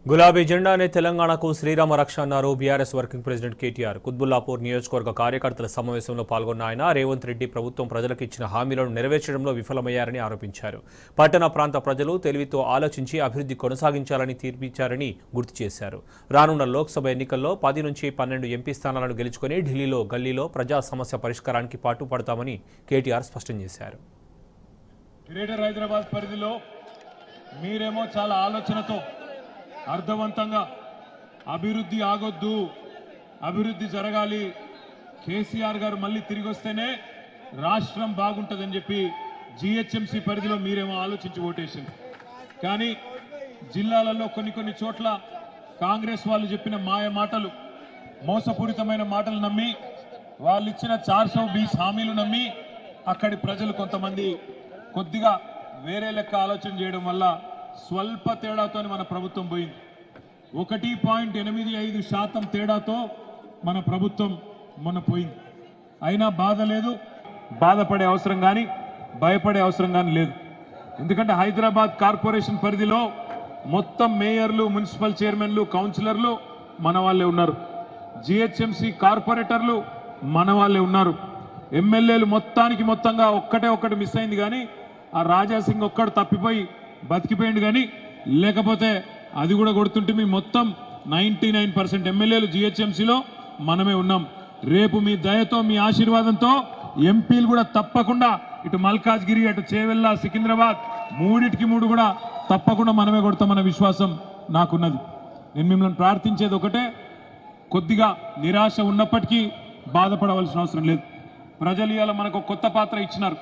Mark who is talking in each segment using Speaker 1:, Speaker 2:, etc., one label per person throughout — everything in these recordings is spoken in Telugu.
Speaker 1: గులాబీ జెండానే తెలంగాణకు శ్రీరామ రక్ష అన్నారు బీఆర్ఎస్ వర్కింగ్ ప్రెసిడెంట్ కేటీఆర్. కుత్బుల్లాపూర్ నియోజకవర్గ కార్యకర్తల సమావేశంలో పాల్గొన్న ఆయన రేవంత్ రెడ్డి ప్రభుత్వం ప్రజలకు ఇచ్చిన హామీలను నెరవేర్చడంలో విఫలమయ్యారని ఆరోపించారు. పట్టణ ప్రాంత ప్రజలు తెలివితో ఆలోచించి అభివృద్ధి కొనసాగించాలని తీర్పిచ్చారని గుర్తు చేశారు. రానున్న లోక్సభ ఎన్నికల్లో 10 నుంచి 12 ఎంపీ స్థానాలను గెలుచుకుని ఢిల్లీలో గల్లీలో ప్రజా సమస్య పరిష్కారానికి పాటుపడతామని కేటీఆర్ స్పష్టం చేశారు.
Speaker 2: గ్రేటర్ హైదరాబాద్ పరిధిలో మీరేమో చాలా ఆలోచనతో అర్థవంతంగా అభివృద్ధి ఆగొద్దు, అభివృద్ధి జరగాలి, కేసీఆర్ గారు మళ్ళీ తిరిగి వస్తేనే రాష్ట్రం బాగుంటుందని చెప్పి జిహెచ్ఎంసీ పరిధిలో మీరేమో ఆలోచించి ఓటేసింది. కానీ జిల్లాలలో కొన్ని చోట్ల కాంగ్రెస్ వాళ్ళు చెప్పిన మాయ మాటలు, మోసపూరితమైన మాటలు నమ్మి వాళ్ళు ఇచ్చిన 420 హామీలు నమ్మి అక్కడి ప్రజలు కొంతమంది కొద్దిగా వేరే లెక్క ఆలోచన చేయడం వల్ల స్వల్ప తేడాతో మన ప్రభుత్వం పోయింది. 1.85% తేడాతో మన ప్రభుత్వం మొన్న పోయింది. అయినా బాధ లేదు, బాధపడే అవసరం కానీ భయపడే అవసరం కానీ లేదు. ఎందుకంటే హైదరాబాద్ కార్పొరేషన్ పరిధిలో మొత్తం మేయర్లు, మున్సిపల్ చైర్మన్లు, కౌన్సిలర్లు మన వాళ్ళే ఉన్నారు. జిహెచ్ఎంసీ కార్పొరేటర్లు మన వాళ్ళే ఉన్నారు. ఎమ్మెల్యేలు మొత్తంగా ఒక్కటి మిస్ అయింది. కానీ ఆ రాజాసింగ్ ఒక్కడు తప్పిపోయి బతికిపోయింది. కానీ లేకపోతే అది కూడా కొడుతుంటే మీ మొత్తం 99% ఎమ్మెల్యేలు జిహెచ్ఎంసీలో మనమే ఉన్నాం. రేపు మీ దయతో, మీ ఆశీర్వాదంతో ఎంపీలు కూడా తప్పకుండా ఇటు మల్కాజ్గిరి, అటు చేవెళ్ళ, సికింద్రాబాద్ 3కి 3 కూడా తప్పకుండా మనమే కొడతామన్న విశ్వాసం నాకున్నది. నేను మిమ్మల్ని ప్రార్థించేది ఒకటే, కొద్దిగా నిరాశ ఉన్నప్పటికీ బాధపడవలసిన అవసరం లేదు. ప్రజలు ఇవాళ మనకు కొత్త పాత్ర ఇచ్చినారు.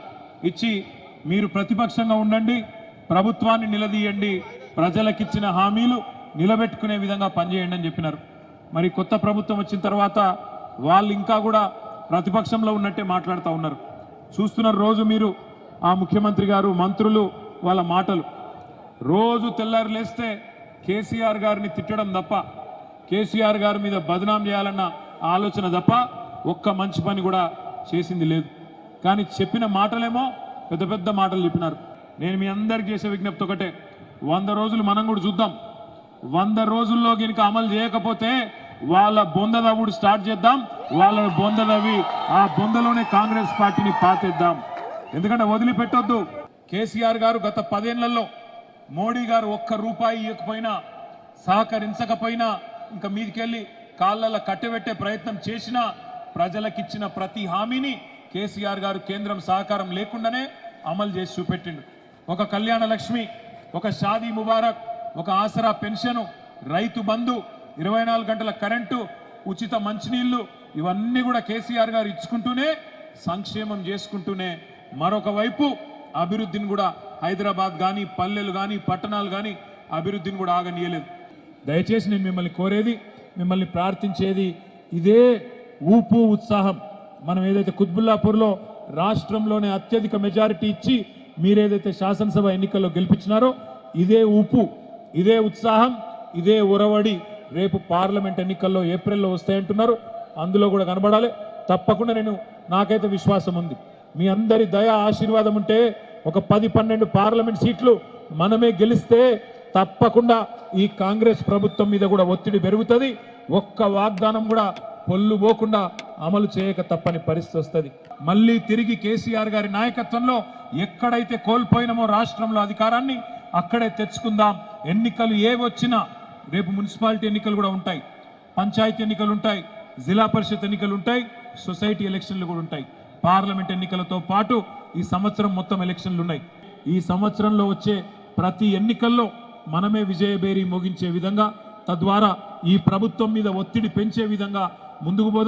Speaker 2: ఇచ్చి మీరు ప్రతిపక్షంగా ఉండండి, ప్రభుత్వాన్ని నిలదీయండి, ప్రజలకిచ్చిన హామీలు నిలబెట్టుకునే విధంగా పనిచేయండి అని చెప్పినారు. మరి కొత్త ప్రభుత్వం వచ్చిన తర్వాత వాళ్ళు ఇంకా కూడా ప్రతిపక్షంలో ఉన్నట్టే మాట్లాడుతూ ఉన్నారు. చూస్తున్నారు రోజు మీరు ఆ ముఖ్యమంత్రి గారు, మంత్రులు, వాళ్ళ మాటలు. రోజు తెల్లారు లేస్తే కేసీఆర్ గారిని తిట్టడం తప్ప, కేసీఆర్ గారి మీద బదనాం చేయాలన్న ఆలోచన తప్ప ఒక్క మంచి పని కూడా చేసింది లేదు. కానీ చెప్పిన మాటలేమో పెద్ద మాటలు చెప్పినారు. నేను మీ అందరికి చేసే విజ్ఞప్తి ఒకటే, 100 రోజులు మనం కూడా చూద్దాం. 100 రోజుల్లో కనుక అమలు చేయకపోతే వాళ్ళ బొందదవుడు స్టార్ట్ చేద్దాం. వాళ్ళ బొందదవి ఆ బొందలోనే కాంగ్రెస్ పార్టీని పాతేద్దాం. ఎందుకంటే వదిలిపెట్టొద్దు. కేసీఆర్ గారు గత 10 ఏళ్లలో మోడీ గారు ₹1 ఇవ్వకపోయినా, సహకరించకపోయినా, ఇంకా మీదికెళ్ళి కాళ్ళల్లో కట్టబెట్టే ప్రయత్నం చేసినా ప్రజలకిచ్చిన ప్రతి హామీని కేసీఆర్ గారు కేంద్రం సహకారం లేకుండానే అమలు చేసి చూపెట్టిండు. ఒక కళ్యాణ లక్ష్మి, ఒక షాదీ ముబారక్, ఒక ఆసరా పెన్షన్, రైతు బంధు, 24 గంటల కరెంటు, ఉచిత మంచినీళ్లు, ఇవన్నీ కూడా కేసీఆర్ గారు ఇచ్చుకుంటూనే, సంక్షేమం చేసుకుంటూనే మరొక వైపు అభివృద్ధిని కూడా హైదరాబాద్ కానీ, పల్లెలు కానీ, పట్టణాలు కానీ అభివృద్ధిని కూడా ఆగనీయలేదు. దయచేసి నేను మిమ్మల్ని కోరేది, మిమ్మల్ని ప్రార్థించేది ఇదే ఊపు ఉత్సాహం. మనం ఏదైతే కుత్బుల్లాపూర్లో రాష్ట్రంలోనే అత్యధిక మెజారిటీ ఇచ్చి మీరేదైతే శాసనసభ ఎన్నికల్లో గెలిపించినారో ఇదే ఊపు, ఇదే ఉత్సాహం, ఇదే ఉరవడి రేపు పార్లమెంట్ ఎన్నికల్లో ఏప్రిల్లో వస్తాయంటున్నారు. అందులో కూడా కనబడాలి. తప్పకుండా నాకైతే విశ్వాసం ఉంది. మీ అందరి దయ ఆశీర్వాదం ఉంటే ఒక 10-12 పార్లమెంట్ సీట్లు మనమే గెలిస్తే తప్పకుండా ఈ కాంగ్రెస్ ప్రభుత్వం మీద కూడా ఒత్తిడి పెరుగుతుంది. ఒక్క వాగ్దానం కూడా పొల్లు పోకుండా అమలు చేయక తప్పని పరిస్థితి వస్తుంది. మళ్ళీ తిరిగి కేసీఆర్ గారి నాయకత్వంలో ఎక్కడైతే కోల్పోయినామో రాష్ట్రంలో అధికారాన్ని అక్కడే తెచ్చుకుందాం. ఎన్నికలు ఏవొచ్చినా, రేపు మున్సిపాలిటీ ఎన్నికలు కూడా ఉంటాయి, పంచాయతీ ఎన్నికలు ఉంటాయి, జిల్లా పరిషత్ ఎన్నికలు ఉంటాయి, సొసైటీ ఎలక్షన్లు కూడా ఉంటాయి. పార్లమెంట్ ఎన్నికలతో పాటు ఈ సంవత్సరం మొత్తం ఎలక్షన్లు ఉన్నాయి. ఈ సంవత్సరంలో వచ్చే ప్రతి ఎన్నికల్లో మనమే విజయబేరి మోగించే విధంగా, తద్వారా ఈ ప్రభుత్వం మీద ఒత్తిడి పెంచే విధంగా ముందుకు పోదాం.